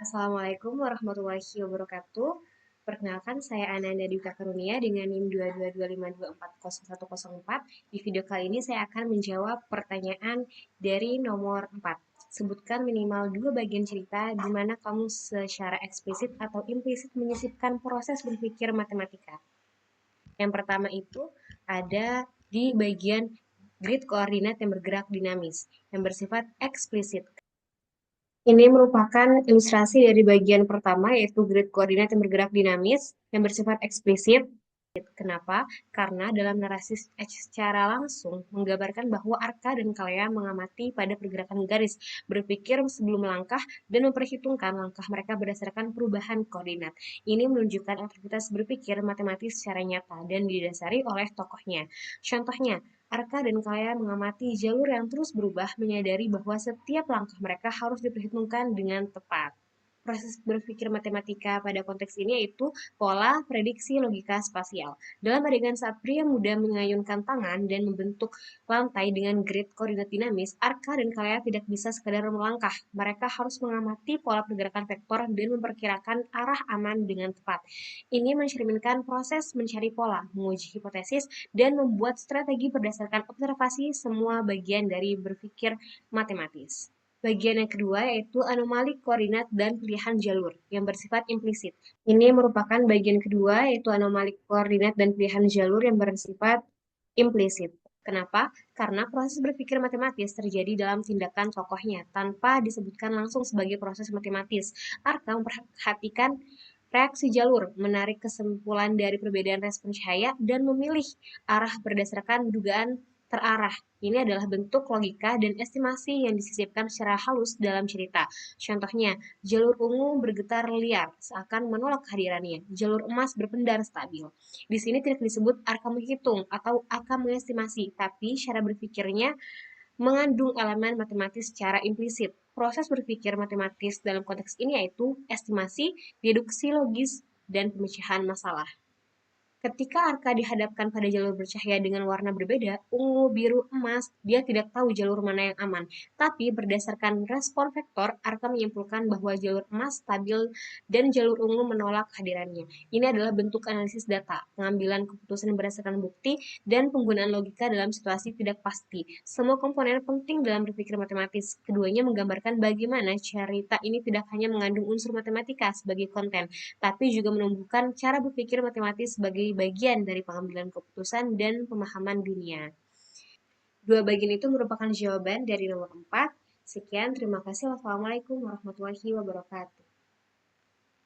Assalamualaikum warahmatullahi wabarakatuh. Perkenalkan, saya Ananda Dwi Karunia dengan NIM 22252401104. Di video kali ini saya akan menjawab pertanyaan dari nomor 4. Sebutkan minimal 2 bagian cerita di mana kamu secara eksplisit atau implisit menyisipkan proses berpikir matematika. Yang pertama itu ada di bagian grid koordinat yang bergerak dinamis, yang bersifat eksplisit. Ini merupakan ilustrasi dari bagian pertama, yaitu grid koordinat yang bergerak dinamis, yang bersifat eksplisit. Kenapa? Karena dalam narasi secara langsung menggambarkan bahwa Arka dan Kalea mengamati pada pergerakan garis, berpikir sebelum melangkah, dan memperhitungkan langkah mereka berdasarkan perubahan koordinat. Ini menunjukkan aktivitas berpikir matematis secara nyata dan didasari oleh tokohnya. Contohnya, Arka dan Kalea mengamati jalur yang terus berubah, menyadari bahwa setiap langkah mereka harus diperhitungkan dengan tepat. Proses berpikir matematika pada konteks ini yaitu pola, prediksi, logika spasial. Dalam adegan saat pria muda mengayunkan tangan dan membentuk lantai dengan grid koordinat dinamis, Arka dan Kalea tidak bisa sekadar melangkah. Mereka harus mengamati pola pergerakan vektor dan memperkirakan arah aman dengan tepat. Ini mencerminkan proses mencari pola, menguji hipotesis, dan membuat strategi berdasarkan observasi semua bagian dari berpikir matematis. Bagian yang kedua yaitu anomali koordinat dan pilihan jalur yang bersifat implisit. Ini merupakan bagian kedua yaitu anomali koordinat dan pilihan jalur yang bersifat implisit. Kenapa? Karena proses berpikir matematis terjadi dalam tindakan tokohnya tanpa disebutkan langsung sebagai proses matematis. Arka memperhatikan reaksi jalur, menarik kesimpulan dari perbedaan respon cahaya, dan memilih arah berdasarkan dugaan terarah. Ini adalah bentuk logika dan estimasi yang disisipkan secara halus dalam cerita. Contohnya, jalur ungu bergetar liar, seakan menolak kehadirannya. Jalur emas berpendar stabil. Di sini tidak disebut Arka menghitung atau Arka mengestimasi, tapi cara berpikirnya mengandung elemen matematis secara implisit. Proses berpikir matematis dalam konteks ini yaitu estimasi, deduksi logis, dan pemecahan masalah. Ketika Arka dihadapkan pada jalur bercahaya dengan warna berbeda, ungu, biru, emas, dia tidak tahu jalur mana yang aman. Tapi berdasarkan respon vektor, Arka menyimpulkan bahwa jalur emas stabil dan jalur ungu menolak kehadirannya. Ini adalah bentuk analisis data, pengambilan keputusan berdasarkan bukti, dan penggunaan logika dalam situasi tidak pasti. Semua komponen penting dalam berpikir matematis. Keduanya menggambarkan bagaimana cerita ini tidak hanya mengandung unsur matematika sebagai konten, tapi juga menumbuhkan cara berpikir matematis sebagai bagian dari pengambilan keputusan dan pemahaman dunia. Dua bagian itu merupakan jawaban dari nomor 4. Sekian, terima kasih. Wassalamualaikum warahmatullahi wabarakatuh.